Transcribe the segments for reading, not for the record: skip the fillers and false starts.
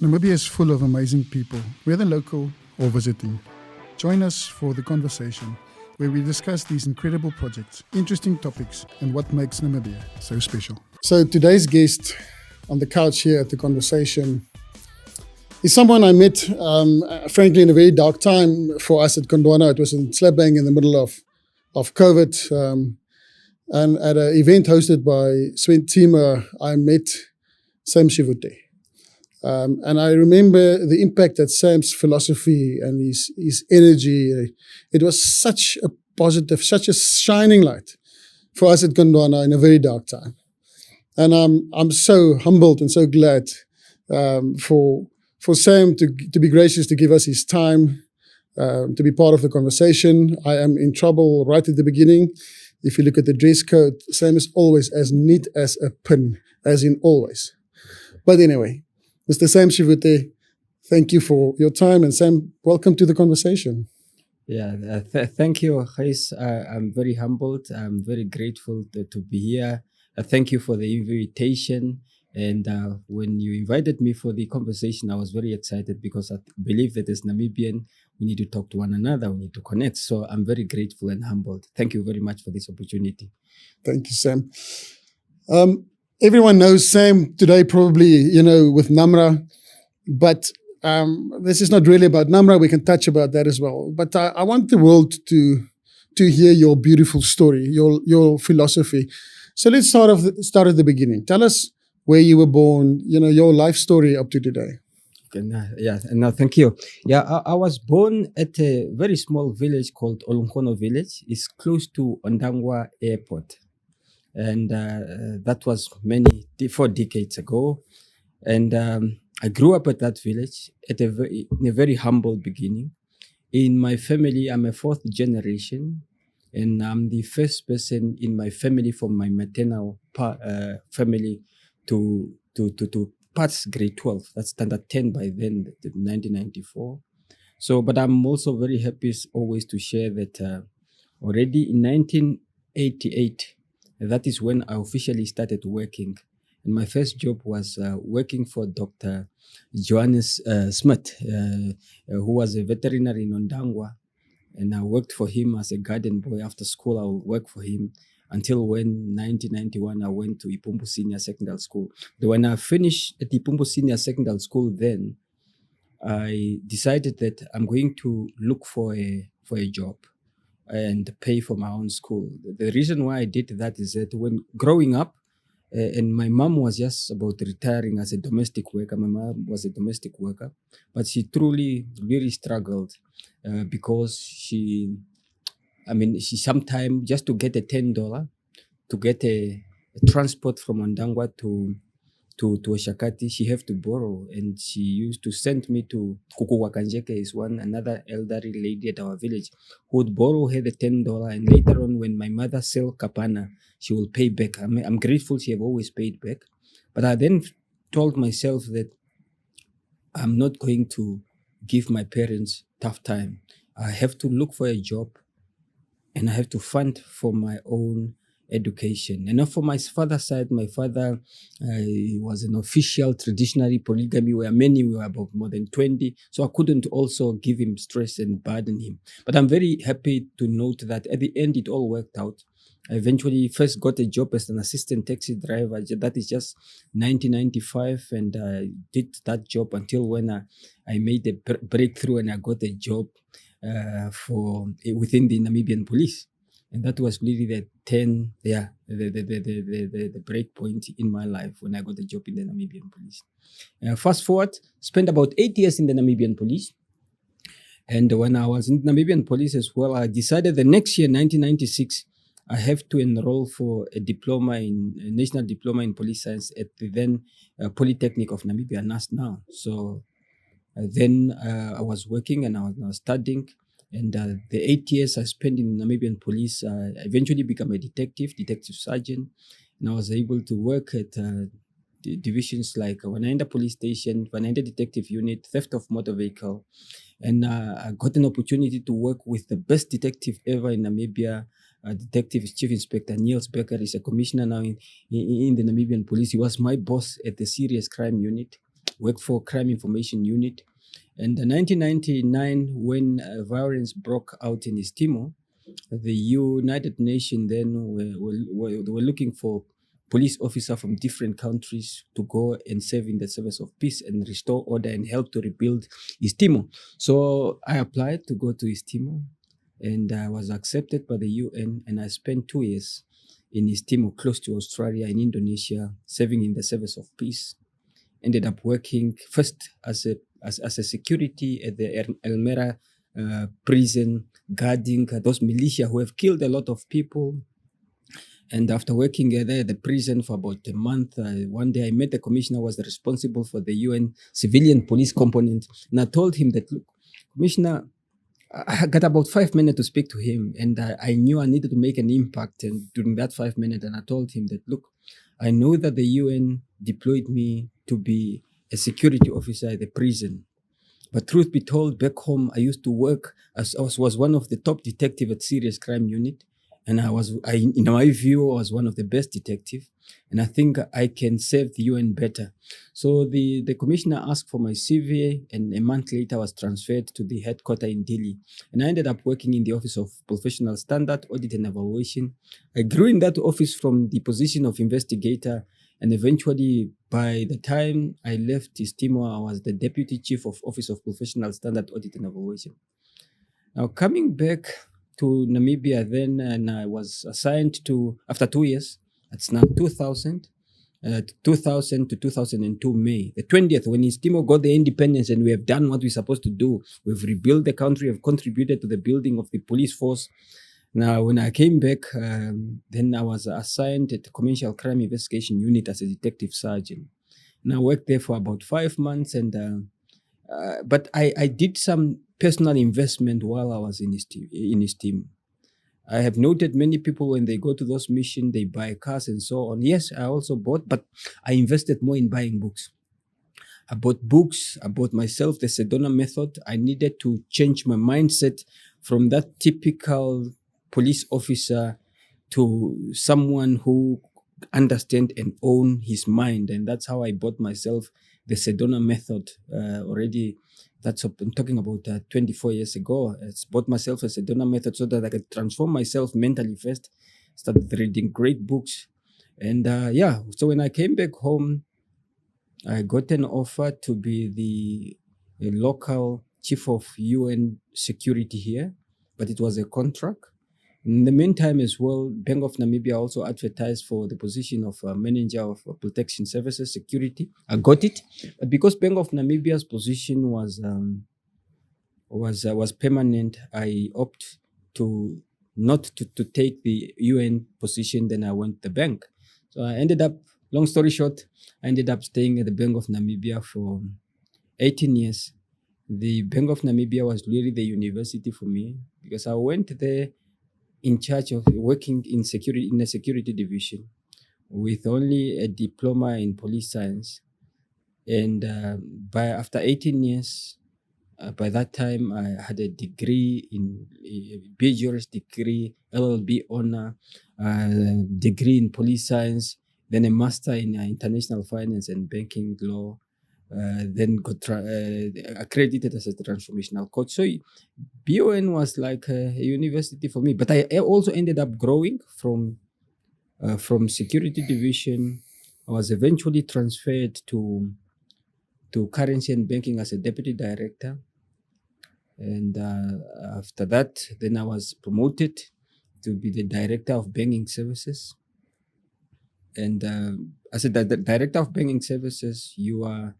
Namibia is full of amazing people, whether local or visiting. Join us for the conversation, where we discuss these incredible projects, interesting topics, and what makes Namibia so special. So today's guest on the couch here at the conversation is someone I met, frankly, in a very dark time for us at Gondwana. It was in slapbang in the middle of COVID. And at an event hosted by Sven Tima, I met Sam Shivute. And I remember the impact that Sam's philosophy and his energy, it was such a positive, such a shining light for us at Gondwana in a very dark time. And I'm so humbled and so glad for Sam to be gracious to give us his time, to be part of the conversation. I am in trouble right at the beginning. If you look at the dress code, Sam is always as neat as a pin, as in always. But anyway, Mr. Sam Shivute, thank you for your time. And Sam, welcome to the conversation. Yeah, thank you, Gys. I'm very humbled. I'm very grateful to be here. Thank you for the invitation. And when you invited me for the conversation, I was very excited because I believe that as Namibian, we need to talk to one another, we need to connect. So I'm very grateful and humbled. Thank you very much for this opportunity. Thank you, Sam. Everyone knows Sam today probably, with NamRA, but this is not really about NamRA. We can touch about that as well. But I want the world to hear your beautiful story, your philosophy. So let's start at the beginning. Tell us where you were born, your life story up to today. Okay, thank you. Yeah, I was born at a very small village called Olunkono village. It's close to Ondangwa Airport. And that was 4 decades ago. And I grew up at that village in a very humble beginning. In my family, I'm a 4th generation. And I'm the first person in my family from my maternal family to pass grade 12. That's standard 10 by then, 1994. So, but I'm also very happy always to share that already in 1988, that is when I officially started working. And my first job was working for Dr. Johannes Smith, who was a veterinary in Ondangwa. And I worked for him as a garden boy. After school, I would work for him until when 1991, I went to Ipumbu Senior Secondary School. When I finished at Ipumbu Senior Secondary School, then I decided that I'm going to look for a job and pay for my own school. The reason why I did that is that when growing up, and my mom was just about retiring as a domestic worker. My mom was a domestic worker, but she truly really struggled because she sometimes just to get a $10 to get a transport from Ondangwa to Oshakati, she have to borrow, and she used to send me to Kuku Wakanjeke, is another elderly lady at our village who would borrow her the $10, and later on when my mother sell kapana, she will pay back. I'm grateful she have always paid back, but I then told myself that I'm not going to give my parents tough time. I have to look for a job, and I have to fund for my own education. And for my father's side, my father was an official traditionary polygamy where many were about more than 20. So I couldn't also give him stress and burden him. But I'm very happy to note that at the end, it all worked out. I eventually first got a job as an assistant taxi driver. That is just 1995. And I did that job until when I made a breakthrough and I got a job within the Namibian police. And that was really the break point in my life when I got a job in the Namibian police. Fast forward, spent about 8 years in the Namibian police. And when I was in the Namibian police as well, I decided the next year, 1996, I have to enroll for a national diploma in police science at the then Polytechnic of Namibia, NAS now. So then I was working and I was studying. And the 8 years I spent in Namibian police, I eventually became a detective sergeant. And I was able to work at divisions like Wanaenda Police Station, Wanaenda Detective Unit, theft of motor vehicle. And I got an opportunity to work with the best detective ever in Namibia, Detective Chief Inspector Niels Becker. Is a commissioner now in the Namibian police. He was my boss at the serious crime unit. worked for Crime Information Unit. And in 1999, when violence broke out in East Timor, the United Nations then were looking for police officers from different countries to go and serve in the service of peace and restore order and help to rebuild East Timor. So I applied to go to East Timor, and I was accepted by the UN, and I spent 2 years in East Timor, close to Australia, in Indonesia, serving in the service of peace. Ended up working first as a security at the Elmera prison, guarding those militia who have killed a lot of people. And after working there at the prison for about a month, one day I met the commissioner who was responsible for the UN civilian police component. And I told him that, look, Commissioner, I got about 5 minutes to speak to him, and I knew I needed to make an impact. And during that 5 minutes, and I told him that, look, I know that the UN deployed me to be a security officer at the prison. But truth be told, back home, I used to work as I was one of the top detectives at Serious Crime Unit. And in my view, I was one of the best detectives. And I think I can serve the UN better. So the commissioner asked for my CV, and a month later I was transferred to the headquarters in Dili. And I ended up working in the Office of Professional Standard, Audit and Evaluation. I grew in that office from the position of investigator, and eventually, by the time I left East Timor, I was the Deputy Chief of Office of Professional Standard, Audit and Evaluation. Now, coming back to Namibia then, and I was assigned to, after 2 years, it's now 2000 to 2002 May, the 20th, when East Timor got the independence, and we have done what we're supposed to do. We've rebuilt the country, we've contributed to the building of the police force. Now, when I came back, then I was assigned at the Commercial Crime Investigation Unit as a detective sergeant. And I worked there for about 5 months, and but I did some personal investment while I was in East Timor. I have noted many people, when they go to those missions, they buy cars and so on. Yes, I also bought, but I invested more in buying books. I bought books, I bought myself the Sedona method. I needed to change my mindset from that typical police officer to someone who understand and own his mind. And that's how I bought myself the Sedona method already. That's what I'm talking about 24 years ago. I bought myself a Sedona method so that I could transform myself mentally first. Started reading great books. And so when I came back home, I got an offer to be the local chief of UN security here, but it was a contract. In the meantime as well, Bank of Namibia also advertised for the position of manager of protection services security. I got it, but because Bank of Namibia's position was permanent, I opted to not to take the UN position. Then I went to the bank. So I ended up, long story short, I ended up staying at the Bank of Namibia for 18 years. The Bank of Namibia was really the university for me, because I went there in charge of working in a security division with only a diploma in police science. And after 18 years, by that time, I had a degree in BJuris degree, LLB honor, degree in police science, then a master in international finance and banking law, then got accredited as a transformational coach. So BON was like a university for me, but I also ended up growing from security division. I was eventually transferred to currency and banking as a deputy director. And after that, then I was promoted to be the director of banking services. And as a director of banking services, you are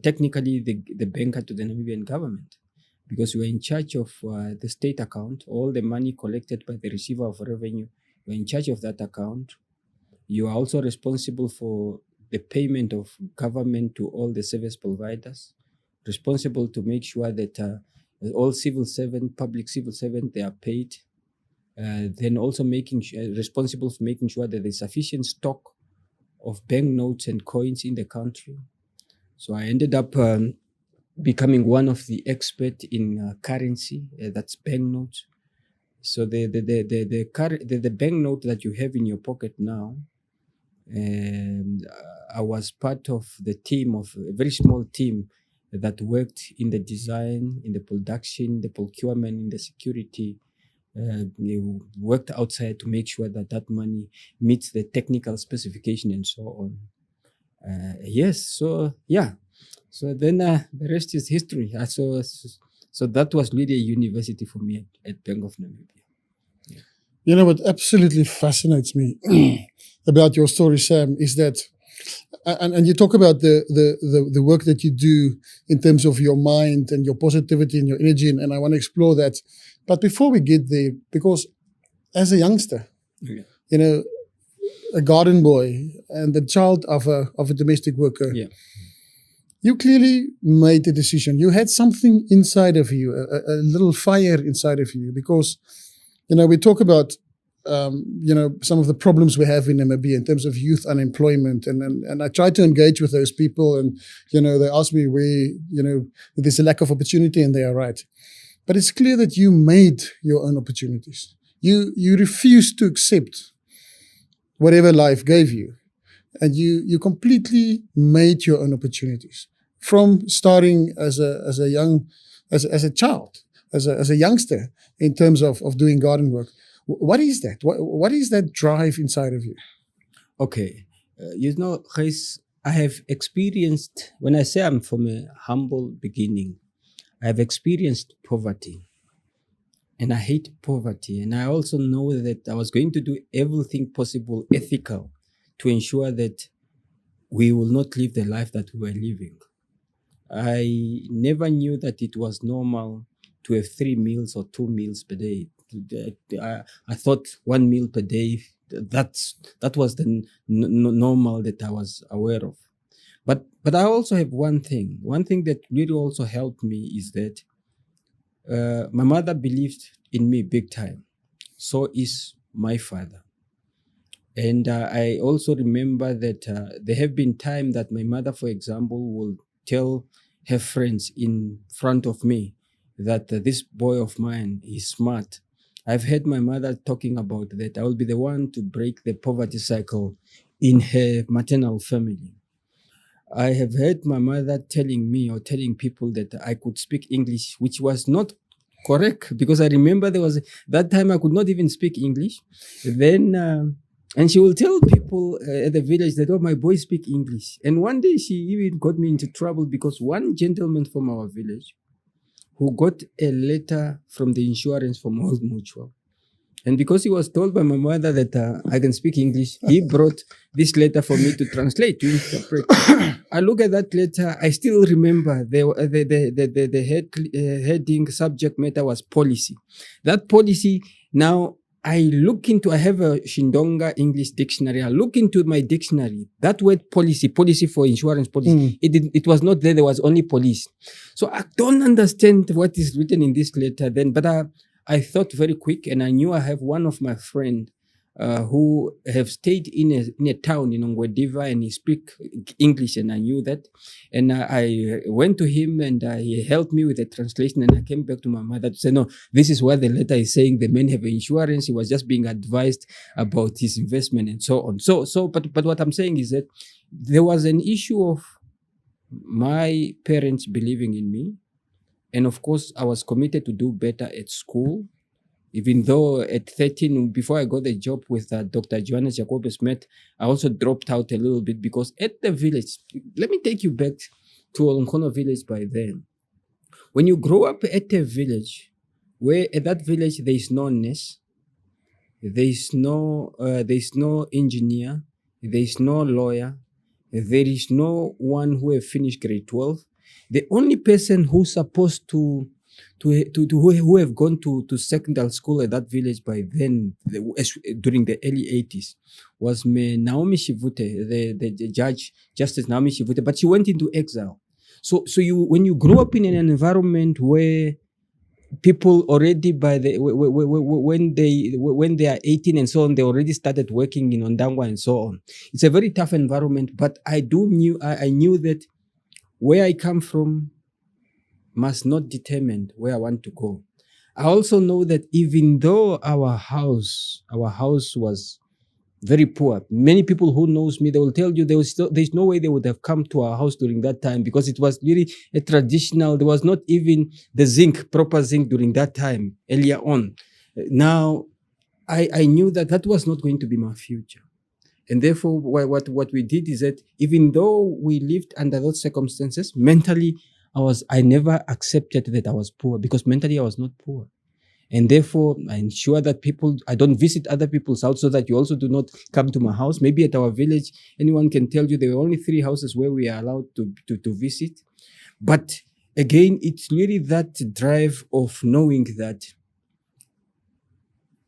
technically the banker to the Namibian government, because you are in charge of the state account, all the money collected by the receiver of revenue. You are in charge of that account. You are also responsible for the payment of government to all the service providers, responsible to make sure that all civil servants, public civil servants, they are paid. Then also responsible for making sure that there's sufficient stock of banknotes and coins in the country. So I ended up becoming one of the experts in currency, that's banknotes. So the banknote that you have in your pocket now, And I was part of the team, of a very small team that worked in the design, in the production, the procurement, in the security. We worked outside to make sure that that money meets the technical specification and so on. Yes, so yeah. So then the rest is history. So that was really a university for me at Bank of Namibia. You know what absolutely fascinates me about your story, Sam, is that, and you talk about the work that you do in terms of your mind and your positivity and your energy, and I want to explore that. But before we get there, because as a youngster, Yeah. you know, a garden boy and the child of a domestic worker, Yeah. you clearly made a decision. You had something inside of you, a little fire inside of you, because, you know, we talk about, you know, some of the problems we have in Namibia in terms of youth unemployment. And I try to engage with those people, and, you know, they ask me where, you know, there's a lack of opportunity, and they are right. But it's clear that you made your own opportunities. You refused to accept whatever life gave you. And you completely made your own opportunities from starting as a child, as a youngster, in terms of doing garden work. What is that? What is that drive inside of you? Okay. You know, Gys, I have experienced, when I say I'm from a humble beginning, I have experienced poverty. And I hate poverty. And I also know that I was going to do everything possible, ethical, to ensure that we will not live the life that we were living. I never knew that it was normal to have 3 meals or 2 meals per day. I thought 1 meal per day, that was the normal that I was aware of. But I also have one thing that really also helped me is that my mother believed in me big time. So is my father. And I also remember that there have been times that my mother, for example, will tell her friends in front of me that this boy of mine is smart. I've heard my mother talking about that. I will be the one to break the poverty cycle in her maternal family. I have heard my mother telling me or telling people that I could speak English, which was not correct, because I remember there was that time I could not even speak English. Then, and she will tell people at the village that, oh, my boy speak English. And one day she even got me into trouble because one gentleman from our village who got a letter from the insurance from Old Mutual, and because he was told by my mother that I can speak English, he brought this letter for me to translate, to interpret. I look at that letter, I still remember the heading subject matter was policy. That policy, now I have a Shindonga English dictionary. I look into my dictionary. That word policy for insurance policy, it was not there. There was only police. So I don't understand what is written in this letter then, but I thought very quick, and I knew I have one of my friend who have stayed in a town in Ongwediva, and he speak English, and I knew that. And I went to him, and he helped me with the translation, and I came back to my mother to say, no, this is what the letter is saying. The men have insurance. He was just being advised about his investment and so on. But what I'm saying is that there was an issue of my parents believing in me. And of course, I was committed to do better at school, even though at 13, before I got the job with Dr. Johannes Jacob Smith, I also dropped out a little bit because at the village, let me take you back to Olonkono village by then. When you grow up at a village, where at that village there is no nurse, there is no engineer, there is no lawyer, there is no one who have finished grade 12. The only person who's supposed who have gone to secondary school at that village by then, during the early 80s, was Naomi Shivute, the Justice Naomi Shivute, but she went into exile. So when you grow up in an environment where people already when they are 18 and so on, they already started working in Ondangwa and so on. It's a very tough environment, but I knew that where I come from must not determine where I want to go. I also know that even though our house was very poor. Many people who knows me, they will tell you there's no way they would have come to our house during that time, because it was really a traditional. There was not even the proper zinc during that time earlier on. Now, I knew that was not going to be my future. And therefore, what we did is that even though we lived under those circumstances, mentally, I never accepted that I was poor, because mentally I was not poor. And therefore, I ensure that I don't visit other people's house, so that you also do not come to my house. Maybe at our village, anyone can tell you there were only 3 houses where we are allowed to visit. But again, it's really that drive of knowing that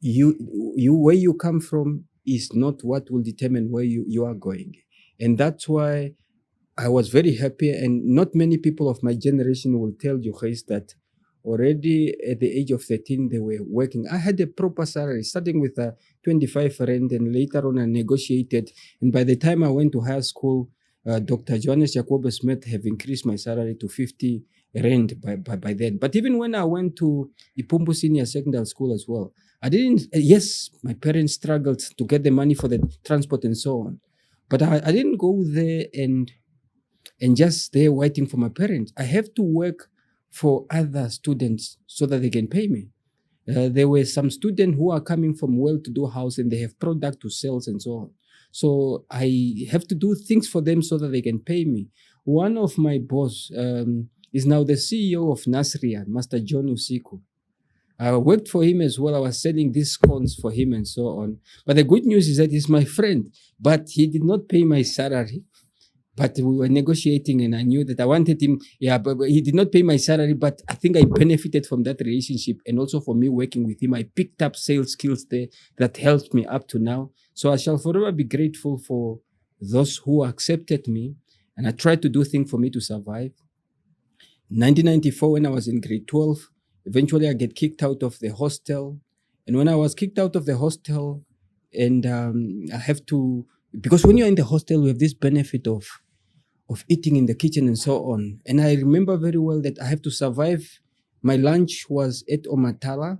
where you come from is not what will determine where you are going. And that's why I was very happy, and not many people of my generation will tell you, Gys, that already at the age of 13, they were working. I had a proper salary, starting with a 25 rand, and later on I negotiated. And by the time I went to high school, Dr. Johannes Jacob Smith have increased my salary to 50 rand by then. But even when I went to Ipumbu Senior Secondary School as well, yes, my parents struggled to get the money for the transport and so on. But I didn't go there and just there waiting for my parents. I have to work for other students so that they can pay me. There were some students who are coming from well-to-do house, and they have product to sell and so on. So I have to do things for them so that they can pay me. One of my boss is now the CEO of NamRA, Master John Usiku. I worked for him as well. I was selling these scones for him and so on. But the good news is that he's my friend, but he did not pay my salary. But we were negotiating, and I knew that I wanted him. Yeah, but he did not pay my salary, but I think I benefited from that relationship, and also for me working with him. I picked up sales skills there that helped me up to now. So I shall forever be grateful for those who accepted me, and I tried to do things for me to survive. 1994, when I was in grade 12, eventually I get kicked out of the hostel. And when I was kicked out of the hostel, and I have to, because when you're in the hostel, we have this benefit of eating in the kitchen and so on. And I remember very well that I have to survive. My lunch was at Omatala.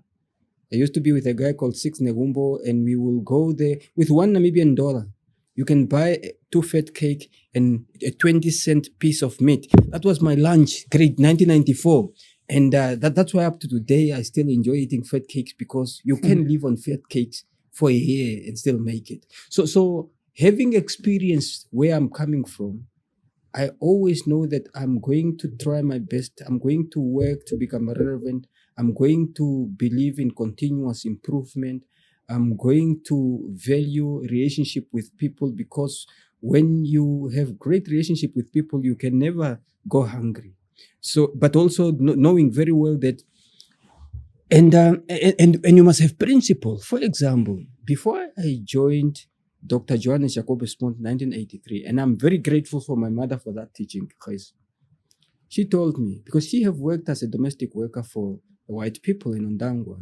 I used to be with a guy called Six Negumbo, and we will go there with $1 Namibian. You can buy 2 fat cake and a 20-cent piece of meat. That was my lunch, grade 1994. And that's why up to today, I still enjoy eating fat cakes, because you can live on fat cakes for a year and still make it. So having experienced where I'm coming from, I always know that I'm going to try my best. I'm going to work to become relevant. I'm going to believe in continuous improvement. I'm going to value relationship with people, because when you have great relationship with people, you can never go hungry. So, but also knowing very well that, and you must have principle. For example, before I joined Dr. Johannes Jacob Smith in 1983, and I'm very grateful for my mother for that teaching, Gys. She told me, because she have worked as a domestic worker for the white people in Ondangwa,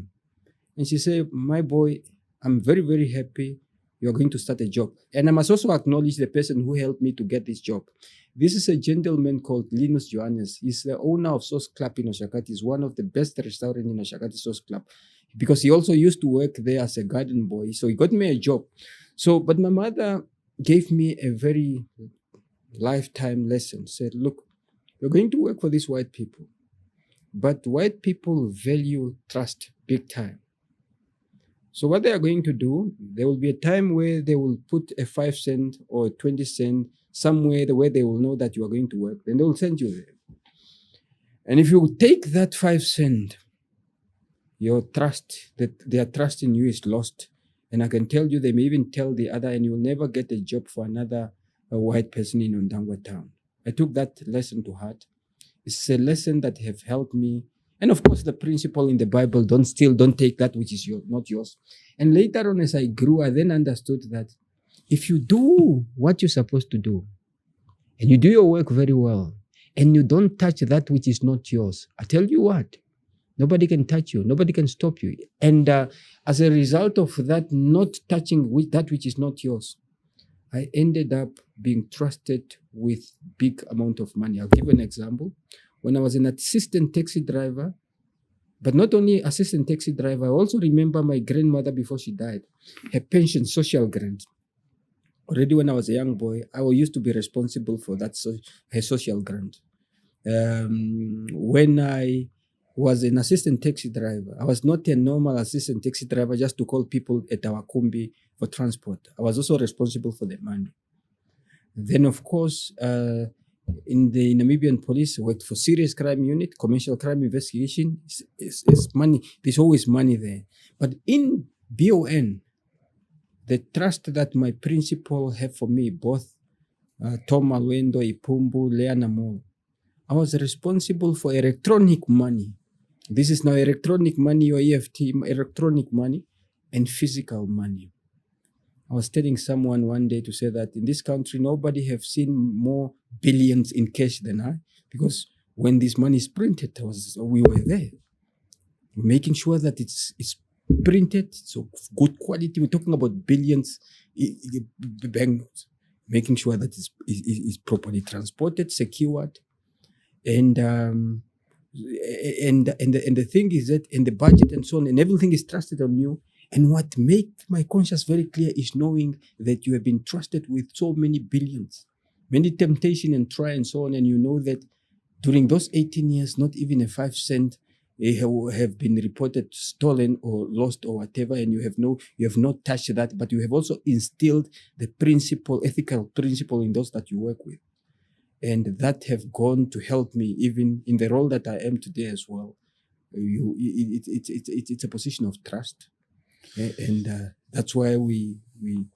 and she said, my boy, I'm very, very happy you're going to start a job. And I must also acknowledge the person who helped me to get this job. This is a gentleman called Linus Johannes. He's the owner of Sauce Club in Oshakati. He's one of the best restaurants in Oshakati, Sauce Club, because he also used to work there as a garden boy. So he got me a job. So, but my mother gave me a very lifetime lesson. Said, look, you're going to work for these white people, but white people value trust big time. So what they are going to do, there will be a time where they will put a 5 cent or 20 cent somewhere where they will know that you are going to work. Then they will send you there. And if you take that 5 cent, your trust, that their trust in you is lost. And I can tell you, they may even tell the other, and you'll never get a job for another white person in Ondangwa town. I took that lesson to heart. It's a lesson that have helped me. And of course, the principle in the Bible, don't steal, don't take that which is not yours. And later on, as I grew, I then understood that if you do what you're supposed to do, and you do your work very well, and you don't touch that which is not yours, I tell you what, nobody can touch you. Nobody can stop you. And as a result of that, not touching that which is not yours, I ended up being trusted with big amount of money. I'll give you an example. When I was an assistant taxi driver, but not only assistant taxi driver, I also remember my grandmother before she died, her pension, social grant. already when I was a young boy, I used to be responsible for that her social grant. When I was an assistant taxi driver, I was not a normal assistant taxi driver just to call people at our kumbi for transport. I was also responsible for the money. Then, of course, in the Namibian police, I worked for serious crime unit, commercial crime investigation. It's money. There's always money there. But in BON, the trust that my principal have for me, both Tom Alwendo, Ipumbu, Leana Mol, I was responsible for electronic money. This is now electronic money or EFT, electronic money and physical money. I was telling someone one day to say that in this country, nobody have seen more billions in cash than I, because when this money is printed, we were there. Making sure that it's printed, so good quality. We're talking about billions banknotes. Making sure that it's properly transported, secured, and the thing is that in the budget and so on, and everything is trusted on you. And what makes my conscience very clear is knowing that you have been trusted with so many billions, many temptation and try and so on, and you know that during those 18 years, not even a 5 cent have been reported stolen or lost or whatever, and you have not touched that, but you have also instilled the principle, ethical principle in those that you work with. And that have gone to help me even in the role that I am today as well. It's a position of trust. And that's why we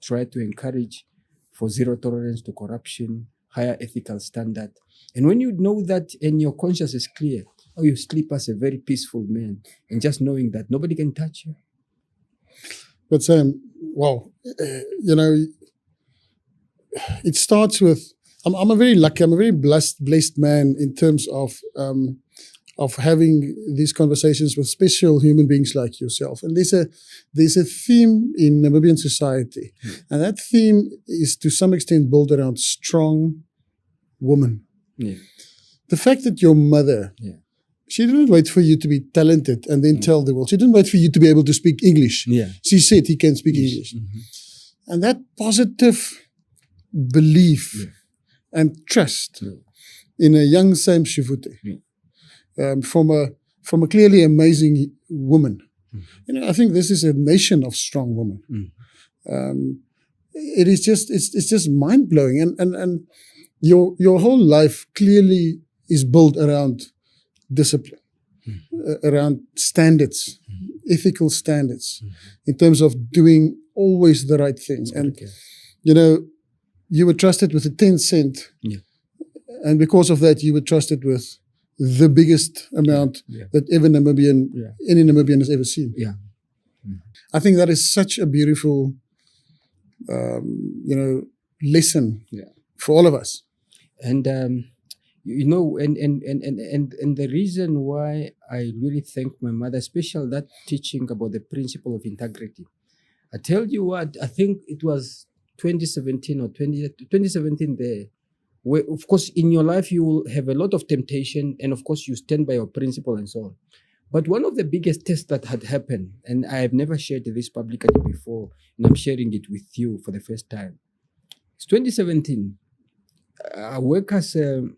try to encourage for zero tolerance to corruption, higher ethical standard. And when you know that and your conscience is clear, you sleep as a very peaceful man, and just knowing that nobody can touch you. But Sam, wow, it starts with, I'm a very lucky, I'm a very blessed man in terms of having these conversations with special human beings like yourself. And there's a theme in Namibian society, and that theme is to some extent built around strong women. Yeah. The fact that your mother, she didn't wait for you to be talented and then tell the world. She didn't wait for you to be able to speak English. Yeah. She said he can speak English. Mm-hmm. And that positive belief and trust in a young Sam Shivute, from a clearly amazing woman. Mm-hmm. I think this is a nation of strong women. Mm-hmm. It's just mind blowing, and your whole life clearly is built around discipline, around standards, ethical standards, in terms of doing always the right thing. And you were trusted with a 10 cent, and because of that, you were trusted with the biggest amount that any Namibian has ever seen. Yeah. I think that is such a beautiful, lesson for all of us. And and the reason why I really thank my mother, especially that teaching about the principle of integrity. I tell you what, I think it was 2017 or 2017 there, where, of course, in your life, you will have a lot of temptation, and of course, you stand by your principle and so on. But one of the biggest tests that had happened, and I have never shared this publicly before, and I'm sharing it with you for the first time. It's 2017. I work as a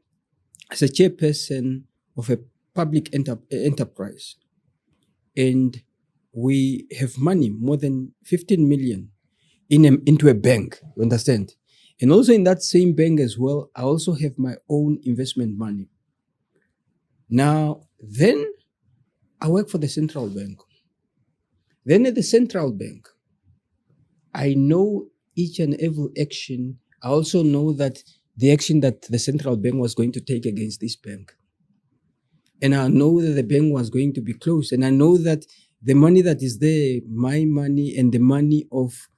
chairperson of a public enterprise, and we have money, more than 15 million, into a bank, you understand? And also in that same bank as well, I also have my own investment money. Now, then I work for the central bank. Then at the central bank, I know each and every action. I also know that the action that the central bank was going to take against this bank. And I know that the bank was going to be closed. And I know that the money that is there, my money and the money of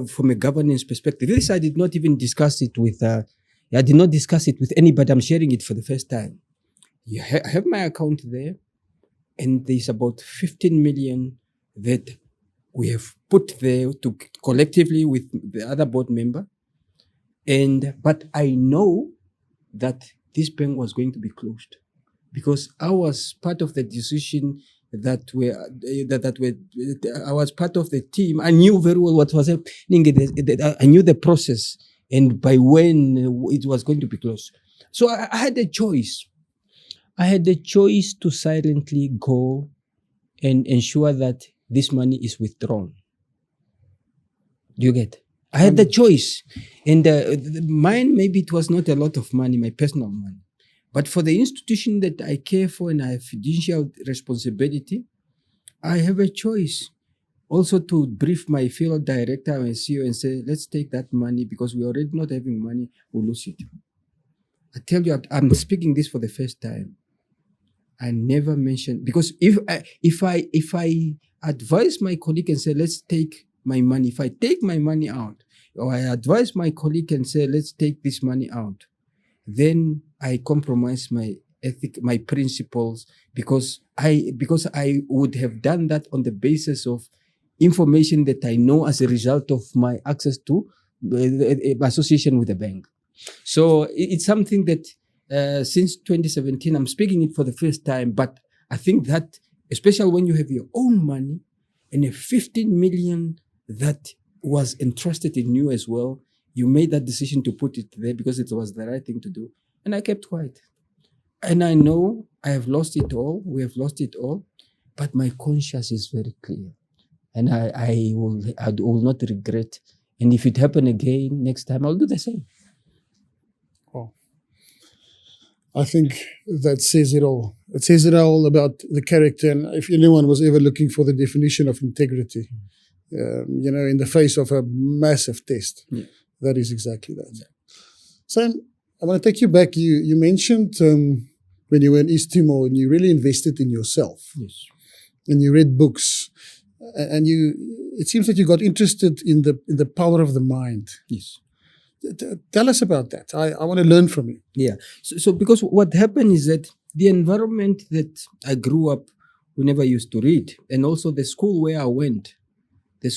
from a governance perspective. This I did not even discuss it with, I did not discuss it with anybody. I'm sharing it for the first time. I have my account there, and there's about 15 million that we have put there to collectively with the other board member. But I know that this bank was going to be closed because I was part of the decision I was part of the team. I knew very well what was happening. I knew the process and by when it was going to be closed. So I had a choice. I had the choice to silently go and ensure that this money is withdrawn. Do you get? I had the choice. And mine, maybe it was not a lot of money, my personal money. But for the institution that I care for and I have fiducial responsibility, I have a choice also to brief my field director and CEO and say, let's take that money because we're already not having money, we'll lose it. I tell you, I'm speaking this for the first time. I never mentioned, because if I advise my colleague and say, let's take my money, if I take my money out, or I advise my colleague and say, let's take this money out, then I compromise my ethic, my principles, because I would have done that on the basis of information that I know as a result of my access to association with the bank. So it's something that since 2017, I'm speaking it for the first time, but I think that, especially when you have your own money and a 15 million that was entrusted in you as well, you made that decision to put it there because it was the right thing to do. And I kept quiet. And I know I have lost it all. We have lost it all. But my conscience is very clear. And I will not regret. And if it happen again next time, I'll do the same. Well, I think that says it all. It says it all about the character. And if anyone was ever looking for the definition of integrity, in the face of a massive test, that is exactly that. Yeah. Sam, I want to take you back. You mentioned when you were in East Timor and you really invested in yourself. Yes. And you read books. And it seems that you got interested in the power of the mind. Yes. Tell us about that. I want to learn from you. Yeah. So because what happened is that the environment that I grew up, we never used to read. And also the school where I went, there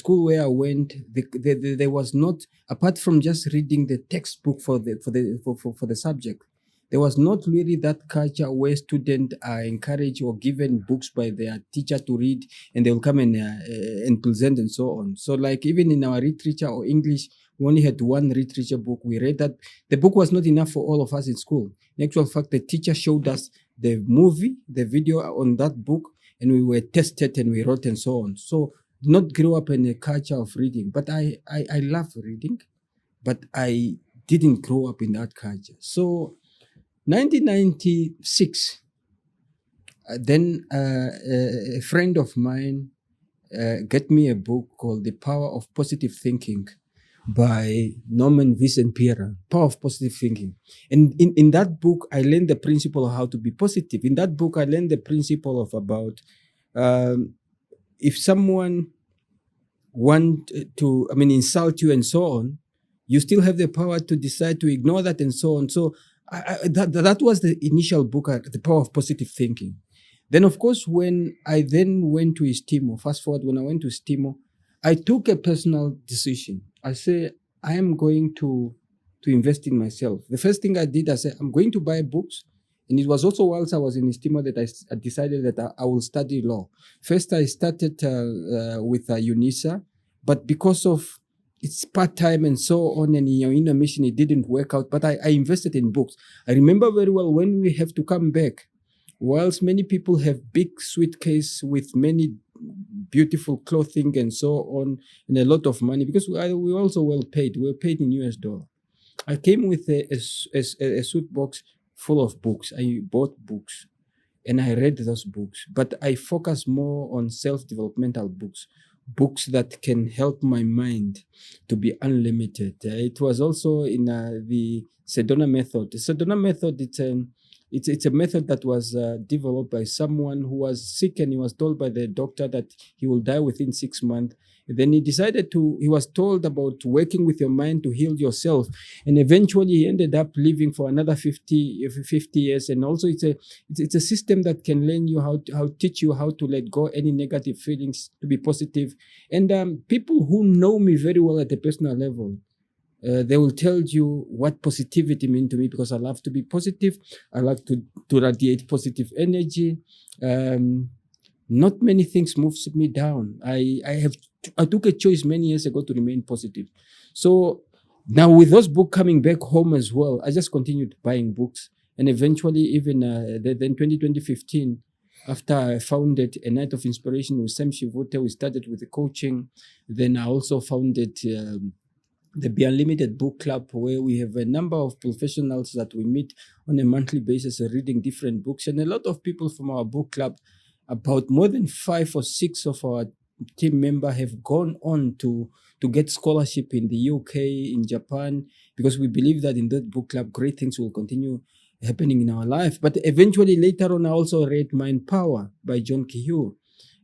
was not, apart from just reading the textbook for the subject, there was not really that culture where students are encouraged or given books by their teacher to read, and they will come and present and so on. So like even in our literature or English, we only had one literature book. We read that. The book was not enough for all of us in school. In actual fact, the teacher showed us the movie, the video on that book, and we were tested and we wrote and so on. So not grow up in a culture of reading, but I love reading, but I didn't grow up in that culture. So 1996, then a friend of mine got me a book called The Power of Positive Thinking by Norman Vincent Peale, Power of Positive Thinking. And in that book, I learned the principle of how to be positive. In that book, I learned the principle of about if someone want to, insult you and so on, you still have the power to decide to ignore that and so on. So that was the initial book, The Power of Positive Thinking. Then, of course, when I then went to East Timor, fast forward, when I went to East Timor, I took a personal decision. I said, I am going to invest in myself. The first thing I did, I said, I'm going to buy books. And it was also whilst I was in East Timor that I decided that I will study law. First, I started with UNISA, but because of it's part-time and so on, and in a mission, it didn't work out. But I invested in books. I remember very well when we have to come back, whilst many people have big suitcase with many beautiful clothing and so on, and a lot of money, because we also well paid. We were paid in US dollar. I came with a suit box full of books. I bought books and I read those books, but I focus more on self-developmental books that can help my mind to be unlimited. It was also in the Sedona method. The Sedona method, it's a method that was developed by someone who was sick, and he was told by the doctor that he will die within 6 months. Then he was told about working with your mind to heal yourself. And eventually he ended up living for another 50 years. And also it's a system that can learn you teach you how to let go any negative feelings, to be positive. And people who know me very well at a personal level, they will tell you what positivity means to me, because I love to be positive. I like to radiate positive energy. not many things moves me down. I took a choice many years ago to remain positive. So now with those books coming back home as well, I just continued buying books. And eventually even then 2015, after I founded A Night of Inspiration with Sam Shivute, we started with the coaching. Then I also founded the Be Unlimited Book Club, where we have a number of professionals that we meet on a monthly basis reading different books. And a lot of people from our book club, about more than 5 or 6 of our team members have gone on to get scholarship in the UK, in Japan, because we believe that in that book club, great things will continue happening in our life. But eventually later on, I also read Mind Power by John Cahill.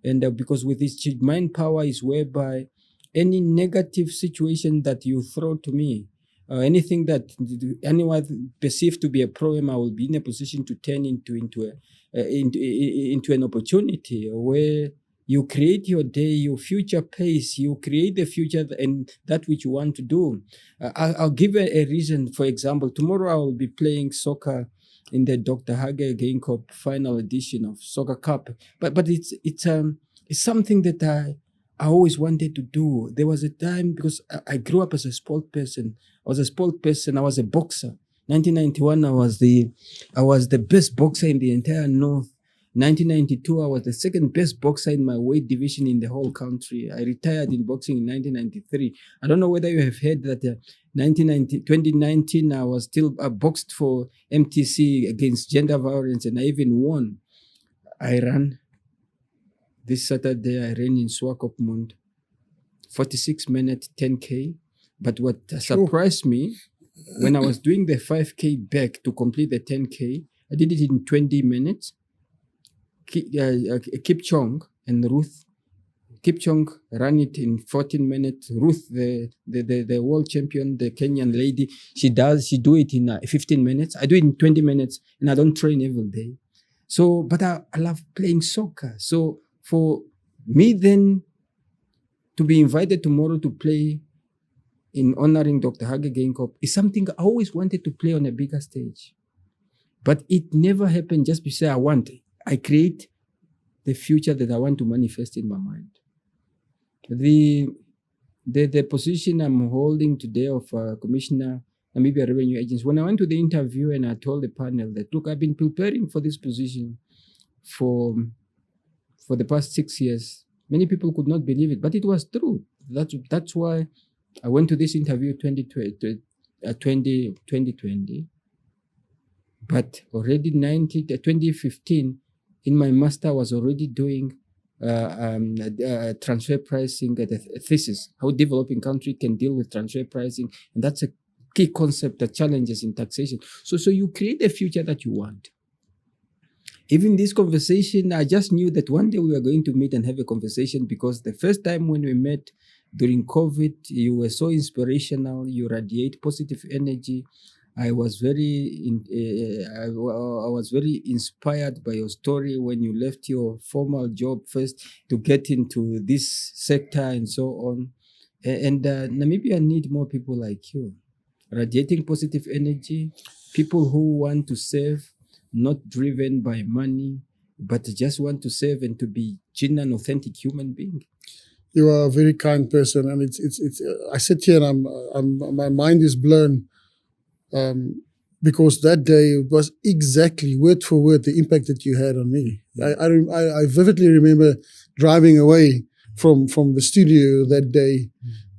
And because with this mind power is whereby any negative situation that you throw to me, anything that anyone perceived to be a problem, I will be in a position to turn into an opportunity where you create your day, your future pace, you create the future and that which you want to do. I'll give a reason. For example, tomorrow I will be playing soccer in the Dr. Hage Geinkorp final edition of Soccer Cup. But it's something that I always wanted to do. There was a time, because I grew up as a sport person. I was a boxer. 1991, I was the best boxer in the entire North. 1992, I was the second best boxer in my weight division in the whole country. I retired in boxing in 1993. I don't know whether you have heard that 2019, I was still boxed for MTC against gender violence, and I even won. I ran. This Saturday, I ran in Swakopmund, 46-minute 10K. But what surprised me, when I was doing the 5K back to complete the 10K, I did it in 20 minutes. Kipchong and Ruth. Kipchong ran it in 14 minutes. Ruth, the world champion, the Kenyan lady, she do it in 15 minutes. I do it in 20 minutes, and I don't train every day. So, but I love playing soccer. So for me then to be invited tomorrow to play in honoring Dr. Hage Geinkorp is something I always wanted to play on a bigger stage. But it never happened just because I want it. I create the future that I want to manifest in my mind. The position I'm holding today of Commissioner Namibia Revenue Agency, when I went to the interview and I told the panel that, look, I've been preparing for this position for the past 6 years, many people could not believe it, but it was true. That's why I went to this interview 2020. But already 2015, in my master, I was already doing transfer pricing at a thesis, how developing country can deal with transfer pricing. And that's a key concept that challenges in taxation. So you create a future that you want. Even this conversation, I just knew that one day we were going to meet and have a conversation, because the first time when we met during COVID, you were so inspirational, you radiate positive energy. I was very inspired by your story when you left your formal job first to get into this sector and so on. And Namibia need more people like you, radiating positive energy, people who want to serve, not driven by money, but just want to serve and to be genuine, authentic human being. You are a very kind person, and it's. I sit here and my mind is blown. Because that day was exactly word for word the impact that you had on me. I vividly remember driving away from the studio that day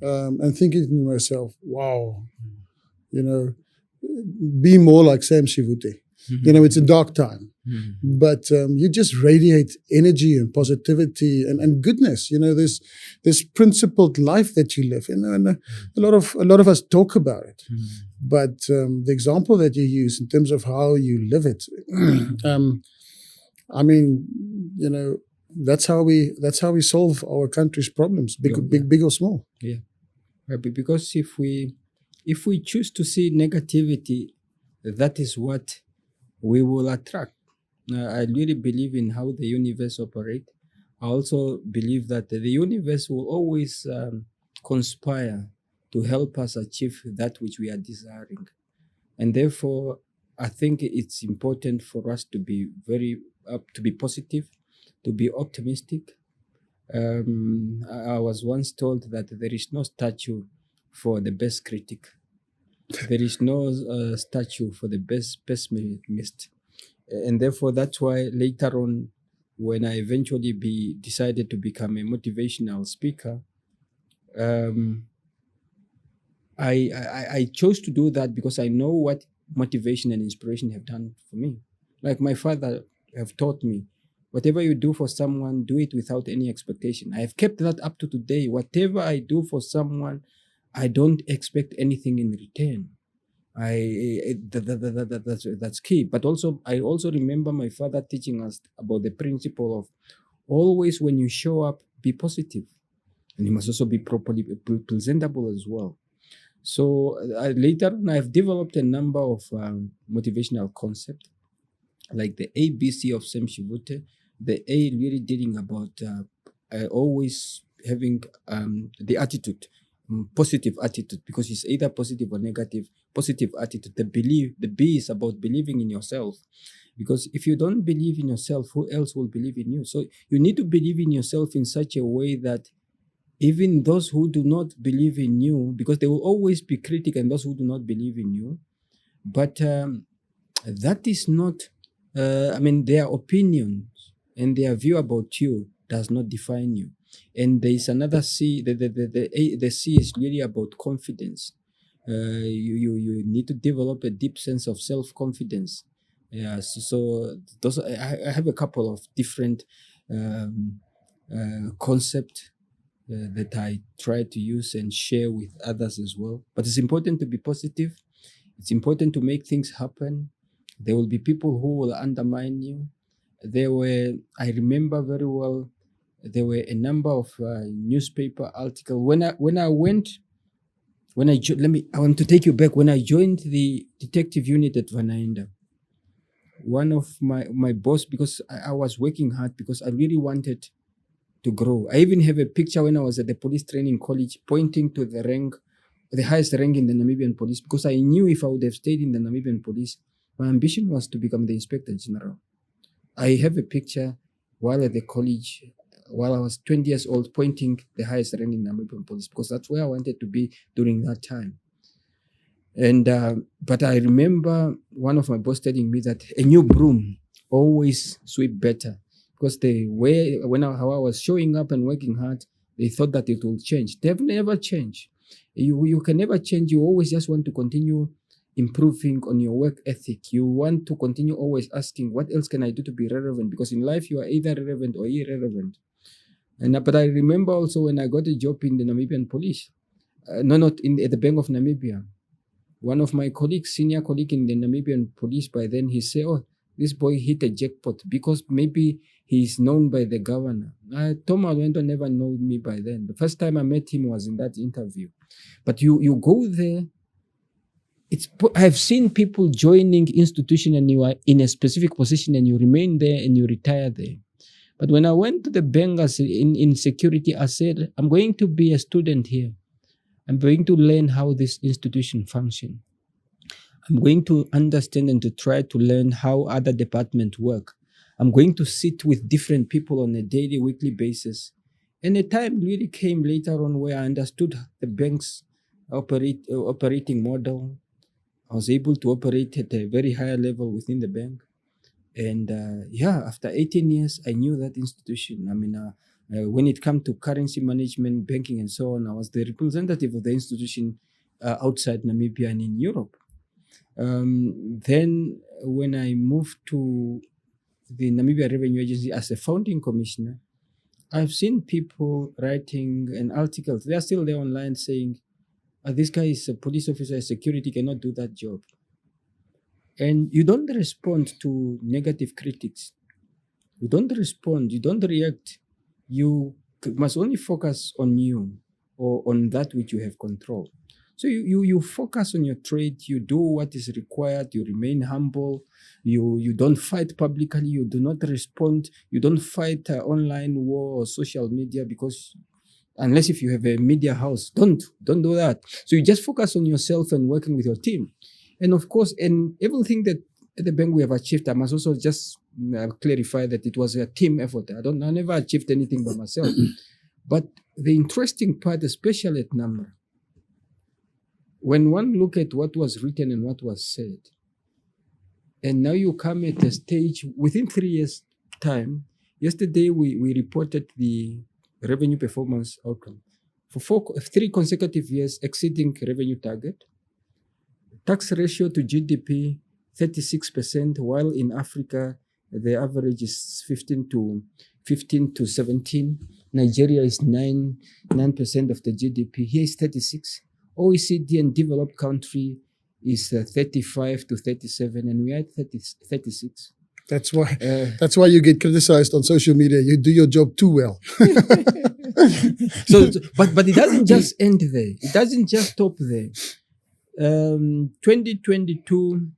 and thinking to myself, wow, be more like Sam Shivute. Mm-hmm. It's a dark time, mm-hmm. but you just radiate energy and positivity and goodness. This principled life that you live, and a lot of us talk about it. Mm-hmm. But the example that you use in terms of how you live it, that's how we solve our country's problems, big or small. Yeah, because if we choose to see negativity, that is what we will attract. I really believe in how the universe operates. I also believe that the universe will always conspire to help us achieve that which we are desiring. And therefore, I think it's important for us to be to be positive, to be optimistic. I was once told that there is no statue for the best critic. There is no statue for the best pessimist. And therefore, that's why later on, when I eventually decided to become a motivational speaker, I chose to do that because I know what motivation and inspiration have done for me. Like my father have taught me, whatever you do for someone, do it without any expectation. I have kept that up to today. Whatever I do for someone, I don't expect anything in return. That's key. But also, I also remember my father teaching us about the principle of always when you show up, be positive, and you must also be properly presentable as well. So later on, I've developed a number of motivational concepts, like the ABC of Sam Shivute. The A really dealing about always having the attitude, positive attitude, because it's either positive or negative. Positive attitude. The B is about believing in yourself, because if you don't believe in yourself, who else will believe in you? So you need to believe in yourself in such a way that even those who do not believe in you, because there will always be critics and those who do not believe in you, but that is not, their opinions and their view about you does not define you. And there is another C, the C is really about confidence. You need to develop a deep sense of self-confidence. Yeah, so those I have a couple of different concepts that I try to use and share with others as well. But it's important to be positive. It's important to make things happen. There will be people who will undermine you. I remember very well, there were a number of newspaper articles. I want to take you back. When I joined the detective unit at Vanaenda, one of my boss, because I was working hard because I really wanted to grow. I even have a picture when I was at the police training college pointing to the rank, the highest rank in the Namibian police, because I knew if I would have stayed in the Namibian police, my ambition was to become the Inspector General. I have a picture while at the college, while I was 20 years old, pointing the highest rank in the Namibian police, because that's where I wanted to be during that time. And but I remember one of my boss telling me that a new broom always sweep better, because how I was showing up and working hard, they thought that it will change. They've never changed. You can never change. You always just want to continue improving on your work ethic. You want to continue always asking, what else can I do to be relevant? Because in life, you are either relevant or irrelevant. But I remember also when I got a job in the Namibian police, at the Bank of Namibia. One of my colleagues, senior colleague in the Namibian police, by then he said, "Oh, this boy hit a jackpot because maybe he's known by the governor." Tom Alwento never knew me by then. The first time I met him was in that interview. But you go there. I've seen people joining institution and you are in a specific position and you remain there and you retire there. But when I went to the bank in security, I said, I'm going to be a student here. I'm going to learn how this institution functions. I'm going to understand and to try to learn how other departments work. I'm going to sit with different people on a daily, weekly basis. And a time really came later on where I understood the bank's operating model. I was able to operate at a very high level within the bank. And after 18 years, I knew that institution. When it comes to currency management, banking, and so on, I was the representative of the institution outside Namibia and in Europe. Then when I moved to the Namibia Revenue Agency as a founding commissioner, I've seen people writing an article. They are still there online saying, this guy is a police officer, security, cannot do that job. And you don't respond to negative critics. You don't respond, you don't react. You must only focus on you or on that which you have control. So you focus on your trade, you do what is required, you remain humble, you don't fight publicly, you do not respond, you don't fight online war or social media, because unless if you have a media house, don't do that. So you just focus on yourself and working with your team. And of course, and everything that at the bank we have achieved, I must also just I'll clarify that it was a team effort. I never achieved anything by myself. But the interesting part, especially at NamRA, when one look at what was written and what was said, and now you come at a stage within 3 years' time. Yesterday we reported the revenue performance outcome for 3 consecutive years exceeding revenue target. Tax ratio to GDP 36%, while in Africa the average is 15 to 17. Nigeria is 9% of the GDP. Here is 36. OECD and developed country is 35 to 37, and we are at 36. That's why you get criticized on social media. You do your job too well. But it doesn't just end there. It doesn't just stop there. 2022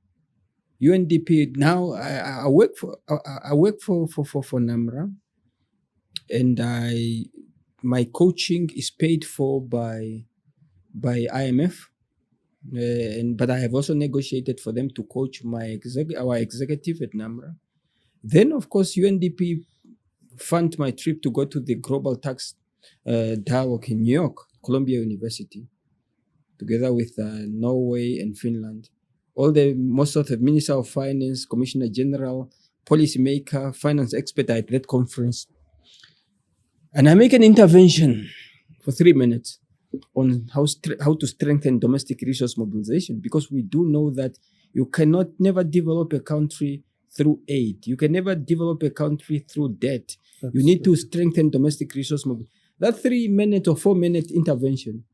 UNDP. Now I work for NamRA, and my coaching is paid for by IMF. But I have also negotiated for them to coach our executive at NamRA. Then, of course, UNDP fund my trip to go to the Global Tax Dialogue in New York, Columbia University, together with Norway and Finland. Most of the Minister of Finance, Commissioner General, policymaker, finance expert at that conference. And I make an intervention for 3 minutes on how to strengthen domestic resource mobilization, because we do know that you cannot never develop a country through aid. You can never develop a country through debt. You need to strengthen domestic resource mobilization. That 3-minute or 4-minute intervention,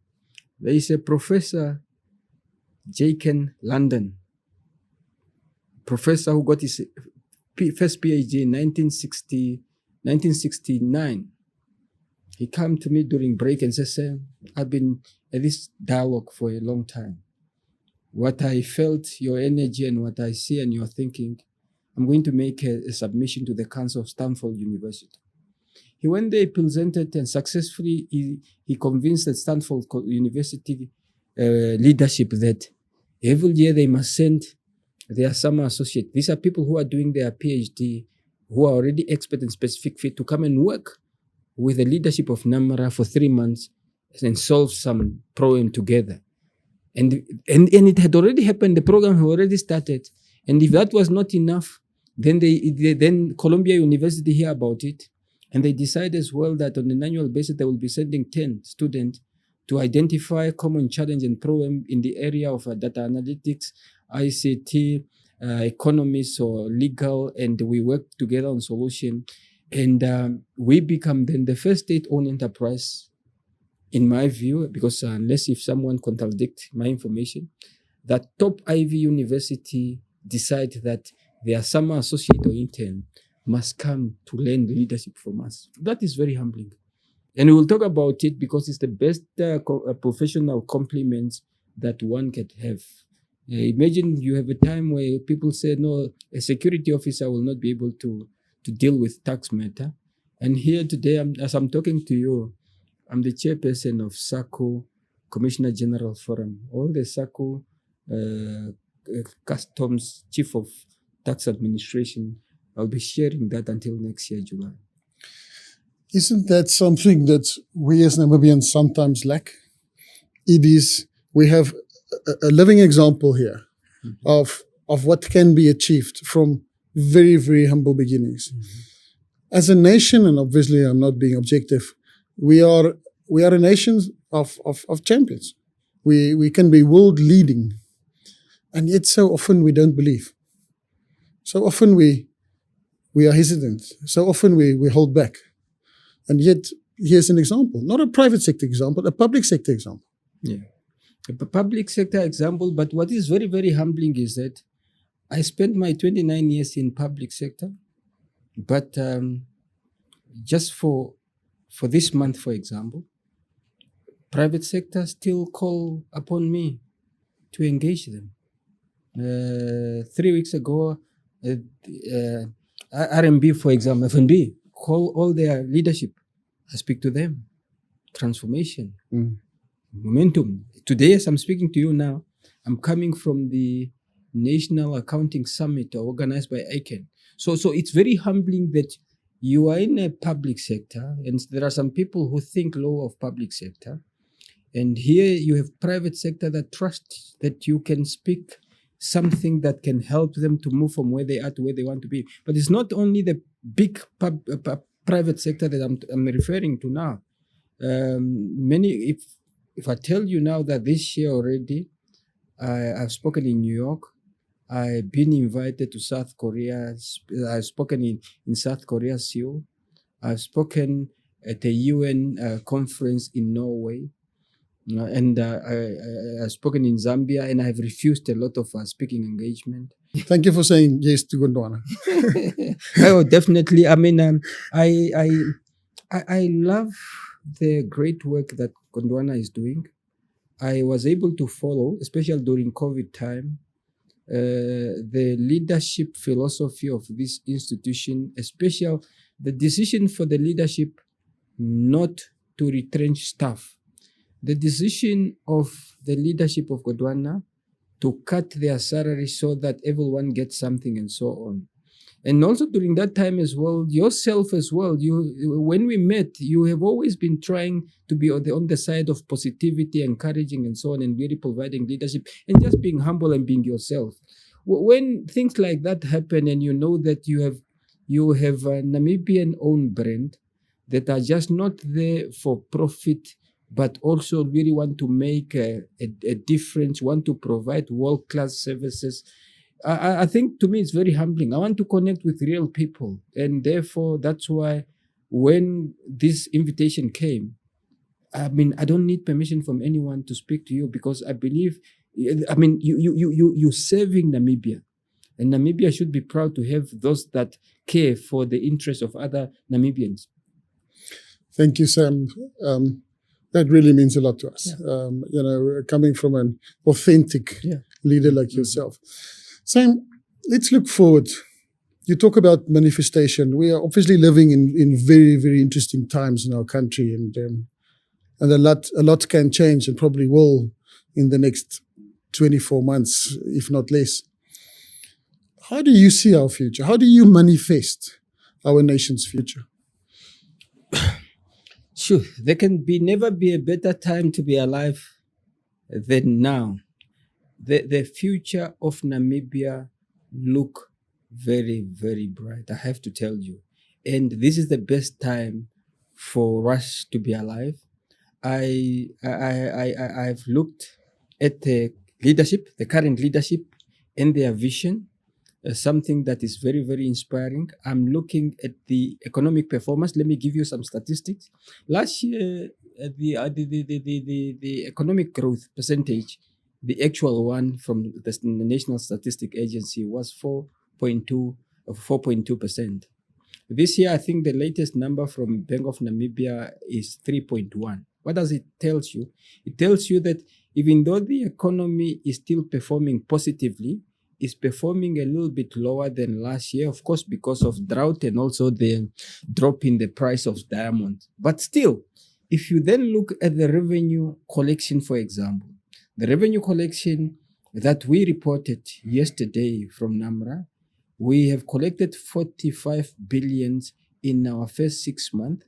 there is a Professor Jaken London, professor who got his first PhD in 1969. He came to me during break and said, Sam, I've been at this dialogue for a long time. What I felt, your energy and what I see and your thinking, I'm going to make a submission to the Council of Stanford University. He went there, presented, and successfully he convinced the Stanford University leadership that every year they must send their summer associate. These are people who are doing their PhD, who are already expert in specific field, to come and work with the leadership of NamRA for 3 months and solve some problem together. And it had already happened. The program had already started. And if that was not enough, then then Columbia University hear about it, and they decide as well that on an annual basis they will be sending 10 students to identify common challenge and problem in the area of data analytics, ICT, economics or legal, and we work together on solution. And we become then the first state-owned enterprise, in my view, because unless if someone contradicts my information, that top Ivy University decide that their summer associate or intern must come to learn leadership from us. That is very humbling. And we will talk about it because it's the best professional compliments that one can have. Imagine you have a time where people say, no, a security officer will not be able to deal with tax matter. And here today, as I'm talking to you, I'm the chairperson of SACCO Commissioner General Forum. All the SACCO Customs Chief of Tax Administration, I'll be sharing that until next year, July. Isn't that something that we as Namibians sometimes lack? We have a living example here of what can be achieved from very, very humble beginnings. As a nation, and obviously I'm not being objective, we are a nation of champions. We can be world leading, and yet so often we don't believe. So often we are hesitant. So often we hold back. And yet here's an example, not a private sector example, a public sector example. Yeah, a public sector example. But what is very, very humbling is that I spent my 29 years in public sector, but just for this month, for example, private sector still call upon me to engage them. 3 weeks ago, RMB, for example, FNB, call all their leadership. I speak to them. Transformation, momentum. Today, as I'm speaking to you now, I'm coming from the National Accounting Summit organized by ICANN. So it's very humbling that you are in a public sector, and there are some people who think low of public sector. And here you have private sector that trusts that you can speak something that can help them to move from where they are to where they want to be. But it's not only the big private sector that I'm referring to now. If I tell you now that this year already, I've spoken in New York, I've been invited to South Korea, I've spoken in South Korea, Seoul, I've spoken at the UN conference in Norway, and I've spoken in Zambia, and I've refused a lot of speaking engagement. Thank you for saying yes to Gondwana. Oh, definitely. I mean, I love the great work that Gondwana is doing. I was able to follow, especially during COVID time, the leadership philosophy of this institution, especially the decision for the leadership not to retrench staff. The decision of the leadership of Gondwana to cut their salary so that everyone gets something and so on. And also during that time as well, yourself as well, when we met, you have always been trying to be on the side of positivity, encouraging and so on, and really providing leadership and just being humble and being yourself. When things like that happen and you know that you have a Namibian own brand that are just not there for profit, but also really want to make a difference, want to provide world-class services. I think to me it's very humbling. I want to connect with real people. And therefore, that's why when this invitation came, I mean, I don't need permission from anyone to speak to you because I believe, I mean, you're serving Namibia. And Namibia should be proud to have those that care for the interests of other Namibians. Thank you, Sam. That really means a lot to us. Yeah. Coming from an authentic leader like yourself. Sam, let's look forward. You talk about manifestation. We are obviously living in very, very interesting times in our country, and a lot can change and probably will in the next 24 months, if not less. How do you see our future? How do you manifest our nation's future? Sure, there can never be a better time to be alive than now. The future of Namibia look very, very bright, I have to tell you. And this is the best time for us to be alive. I've looked at the leadership, the current leadership, and their vision, something that is very, very inspiring. I'm looking at the economic performance. Let me give you some statistics. Last year, the economic growth percentage, the actual one from the National Statistic Agency, was 4.2%. This year, I think the latest number from Bank of Namibia is 3.1. What does it tell you? It tells you that even though the economy is still performing positively, it's performing a little bit lower than last year, of course, because of drought and also the drop in the price of diamond. But still, if you then look at the revenue collection, for example, the revenue collection that we reported yesterday from NamRA, we have collected 45 billion in our first 6 months,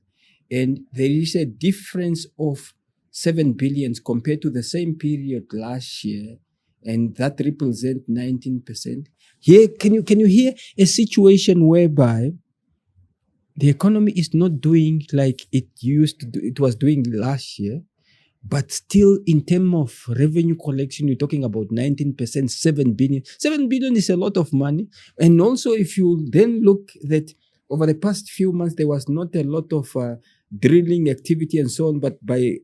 and there is a difference of 7 billion compared to the same period last year, and that represents 19%. Here, can you hear a situation whereby the economy is not doing like it was doing last year, but still in terms of revenue collection, you're talking about 19%, 7 billion. 7 billion is a lot of money. And also if you then look that over the past few months, there was not a lot of drilling activity and so on, but by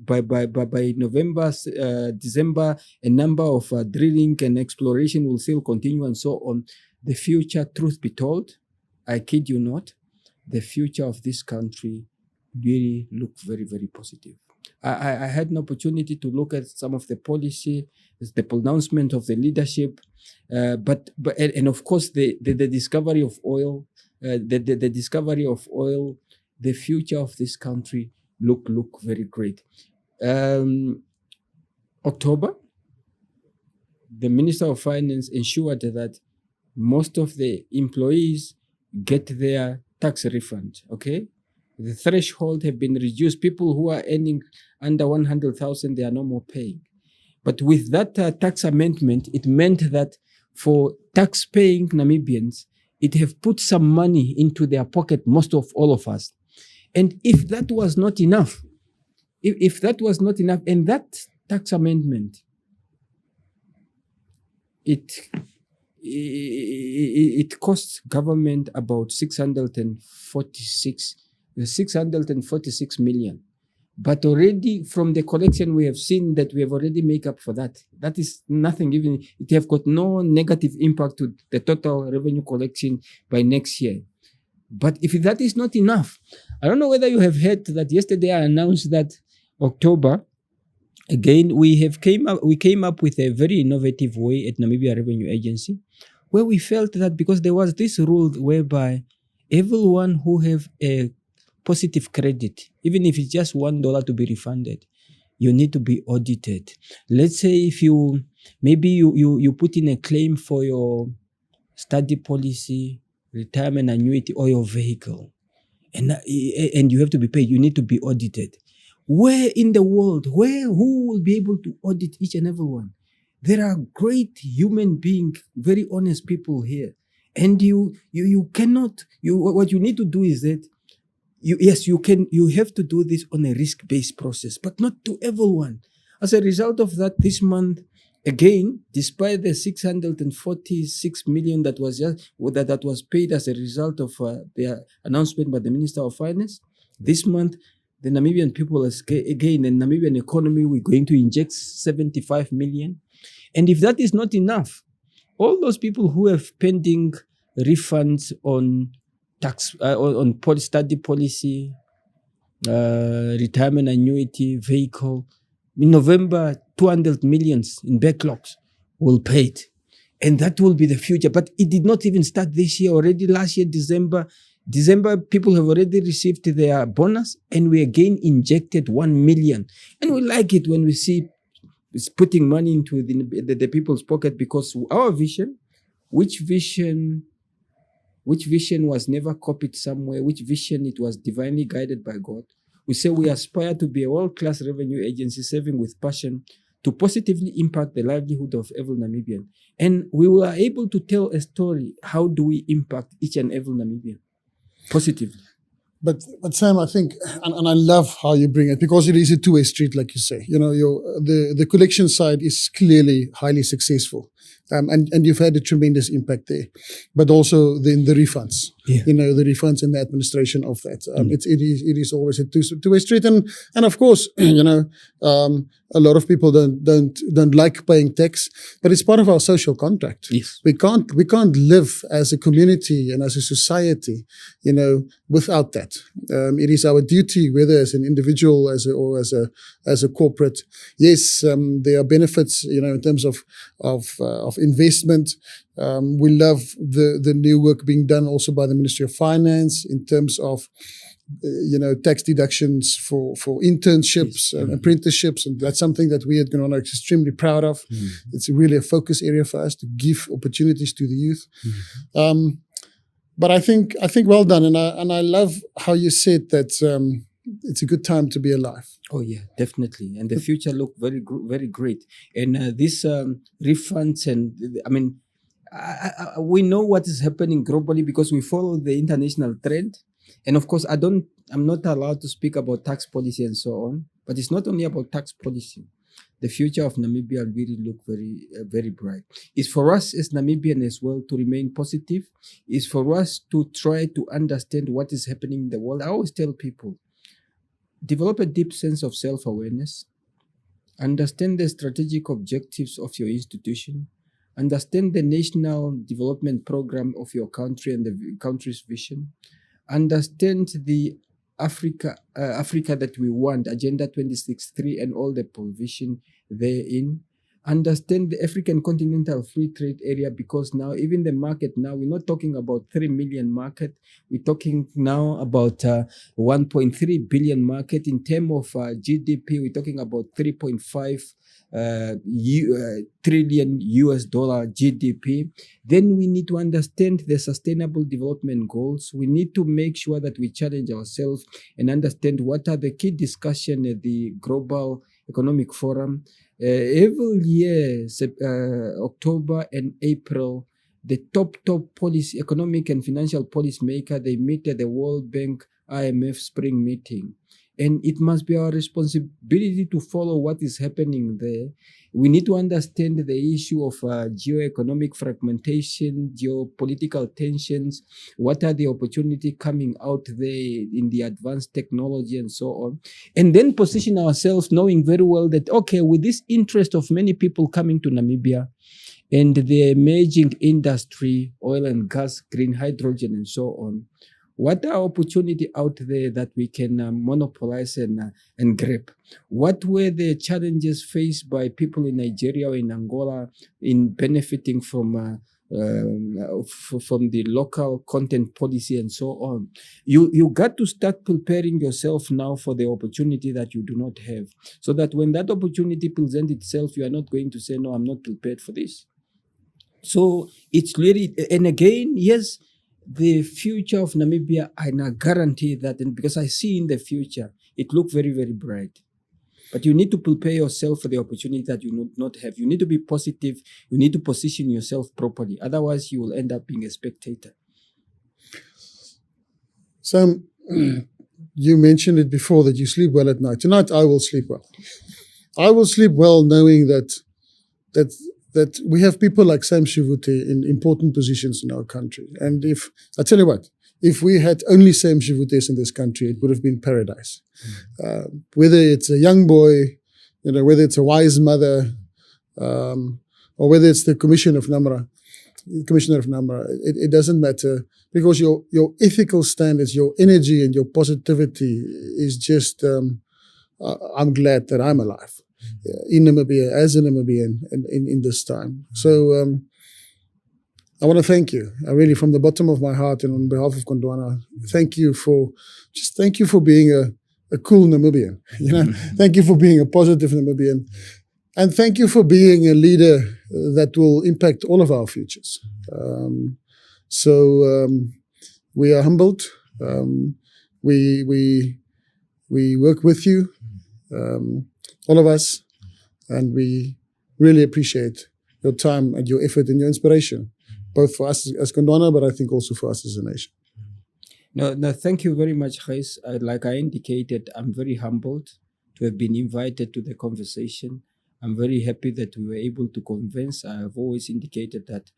November, December, a number of drilling and exploration will still continue and so on. The future, truth be told, I kid you not, the future of this country really looks very, very positive. I had an opportunity to look at some of the policy, the pronouncement of the leadership, but of course the discovery of oil, the discovery of oil, the future of this country look very great. October, the Minister of Finance ensured that most of the employees get their tax refund. Okay, the threshold have been reduced. People who are earning under 100,000, they are no more paying. But with that tax amendment, it meant that for tax-paying Namibians, it have put some money into their pocket, most of all of us. And if that was not enough, and that tax amendment, it costs government about 646 million. But already from the collection, we have seen that we have already make up for that. That is nothing, even it have got no negative impact to the total revenue collection by next year. But if that is not enough, I don't know whether you have heard that yesterday I announced that October, again, we came up with a very innovative way at Namibia Revenue Agency, where we felt that because there was this rule whereby everyone who have a positive credit, even if it's just $1 to be refunded, you need to be audited. Let's say if you put in a claim for your study policy, retirement annuity, or your vehicle, and you have to be paid, you need to be audited. Where in the world, who will be able to audit each and every one? There are great human beings, very honest people here. And you cannot, what you need to do is that, you have to do this on a risk-based process, but not to everyone. As a result of that, this month, again, despite the 646 million that was paid as a result of the announcement by the Minister of Finance, this month, the Namibian people, again, the Namibian economy, we're going to inject 75 million. And if that is not enough, all those people who have pending refunds on tax, on study policy, retirement annuity, vehicle, in November, 200 millions in backlogs will pay it. And that will be the future. But it did not even start this year. Already last year, December, people have already received their bonus, and we again injected 1 million. And we like it when we see it's putting money into the people's pocket, because our vision, which vision was never copied somewhere, which vision it was divinely guided by God. We say we aspire to be a world-class revenue agency serving with passion to positively impact the livelihood of every Namibian. And we were able to tell a story. How do we impact each and every Namibian positively? But Sam, I think, and I love how you bring it, because it is a two-way street, like you say. The collection side is clearly highly successful, and you've had a tremendous impact there. But also the refunds, the refunds and the administration of that. It is always a two-way street, and of course, a lot of people don't like paying tax, but it's part of our social contract. Yes. We can't live as a community and as a society, without that. It is our duty, whether as an individual, or as a corporate. Yes, there are benefits, in terms of investment. We love the new work being done also by the Ministry of Finance in terms of tax deductions for internships and apprenticeships, and that's something that we at Gondwana are extremely proud of. It's really a focus area for us to give opportunities to the youth. But I think well done, and I love how you said that it's a good time to be alive. Oh yeah, definitely, and the future look very very great. And these refunds, and we know what is happening globally because we follow the international trend. And of course, I'm not allowed to speak about tax policy and so on, but it's not only about tax policy. The future of Namibia really look very, very bright. It's for us as Namibian as well to remain positive. It's for us to try to understand what is happening in the world. I always tell people, develop a deep sense of self-awareness, understand the strategic objectives of your institution, understand the national development program of your country and the country's vision, understand the Africa that we want, Agenda 26.3 and all the provision therein. understand the African Continental Free Trade Area, because now even the market now, we're not talking about 3 million market. We're talking now about 1.3 billion market. In terms of GDP, we're talking about 3.5 trillion US dollar GDP. Then we need to understand the sustainable development goals. We need to make sure that we challenge ourselves and understand what are the key discussion at the Global Economic Forum. Every year, October and April, the top policy, economic and financial policy maker, they meet at the World Bank IMF spring meeting. And it must be our responsibility to follow what is happening there. We need to understand the issue of geoeconomic fragmentation, geopolitical tensions, what are the opportunities coming out there in the advanced technology and so on. And then position ourselves knowing very well that, okay, with this interest of many people coming to Namibia and the emerging industry, oil and gas, green hydrogen and so on, what are opportunities out there that we can monopolize and grab? What were the challenges faced by people in Nigeria or in Angola in benefiting from the local content policy and so on? You got to start preparing yourself now for the opportunity that you do not have, so that when that opportunity presents itself, you are not going to say, no, I'm not prepared for this. So it's really, and again, yes, the future of Namibia, I guarantee that, and because I see in the future, it looks very, very bright. But you need to prepare yourself for the opportunity that you do not have. You need to be positive. You need to position yourself properly. Otherwise, you will end up being a spectator. Sam, you mentioned it before that you sleep well at night. Tonight, I will sleep well. I will sleep well knowing that we have people like Sam Shivute in important positions in our country. And I tell you what, if we had only Sam Shivutes in this country, it would have been paradise. Whether it's a young boy, whether it's a wise mother, or whether it's the commissioner of NamRA, it doesn't matter, because your ethical standards, your energy and your positivity is just, I'm glad that I'm alive. In Namibia, as a Namibian, in this time. So I want to thank you. I really, from the bottom of my heart and on behalf of Gondwana, thank you for being a cool Namibian. Thank you for being a positive Namibian, and thank you for being a leader that will impact all of our futures. We are humbled. We work with you. All of us, and we really appreciate your time and your effort and your inspiration, both for us as Gondwana, but I think also for us as a nation. No, thank you very much, Gys. Like I indicated, I'm very humbled to have been invited to the conversation. I'm very happy that we were able to convince. I have always indicated that,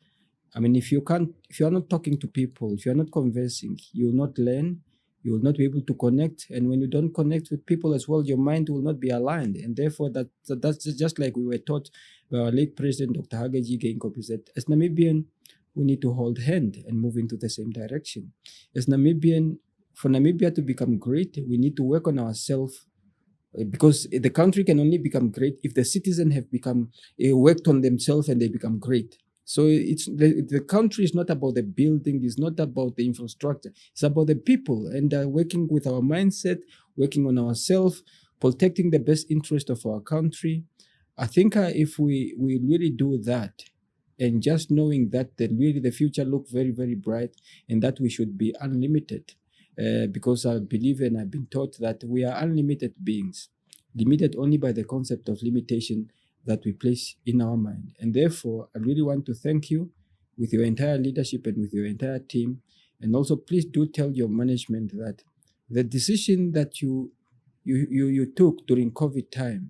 if you are not talking to people, if you are not convincing, you will not learn. You will not be able to connect, and when you don't connect with people as well, your mind will not be aligned, and therefore that's just like we were taught by our late president, Dr. Hage Geingob, that as Namibian, we need to hold hand and move into the same direction. As Namibian, for Namibia to become great, we need to work on ourselves, because the country can only become great if the citizens have worked on themselves and they become great. So it's the country is not about the building, it's not about the infrastructure, it's about the people, and working with our mindset, working on ourselves, protecting the best interest of our country. I think if we really do that, and just knowing that really the future looks very, very bright, and that we should be unlimited, because I believe and I've been taught that we are unlimited beings, limited only by the concept of limitation that we place in our mind. And therefore, I really want to thank you with your entire leadership and with your entire team. And also, please do tell your management that the decision that you took during COVID time,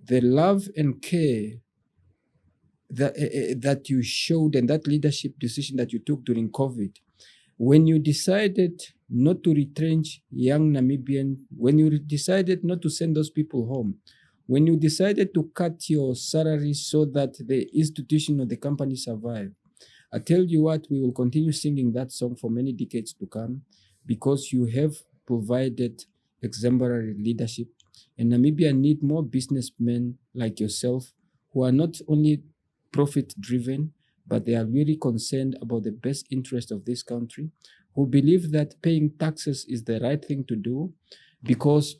the love and care that you showed, and that leadership decision that you took during COVID, when you decided not to retrench young Namibian, when you decided not to send those people home, when you decided to cut your salary so that the institution or the company survive, I tell you what, we will continue singing that song for many decades to come, because you have provided exemplary leadership. And Namibia need more businessmen like yourself who are not only profit-driven, but they are really concerned about the best interest of this country, who believe that paying taxes is the right thing to do, because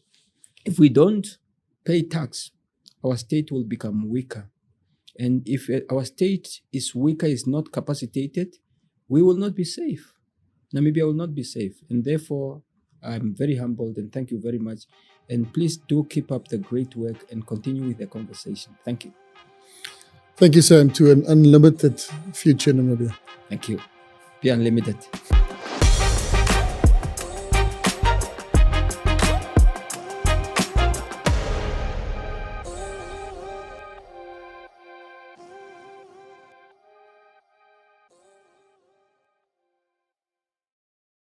if we don't pay tax, our state will become weaker. And if our state is weaker, is not capacitated, we will not be safe. Namibia will not be safe. And therefore, I'm very humbled and thank you very much. And please do keep up the great work and continue with the conversation. Thank you. Thank you, Sam, to an unlimited future in Namibia. Thank you. Be unlimited.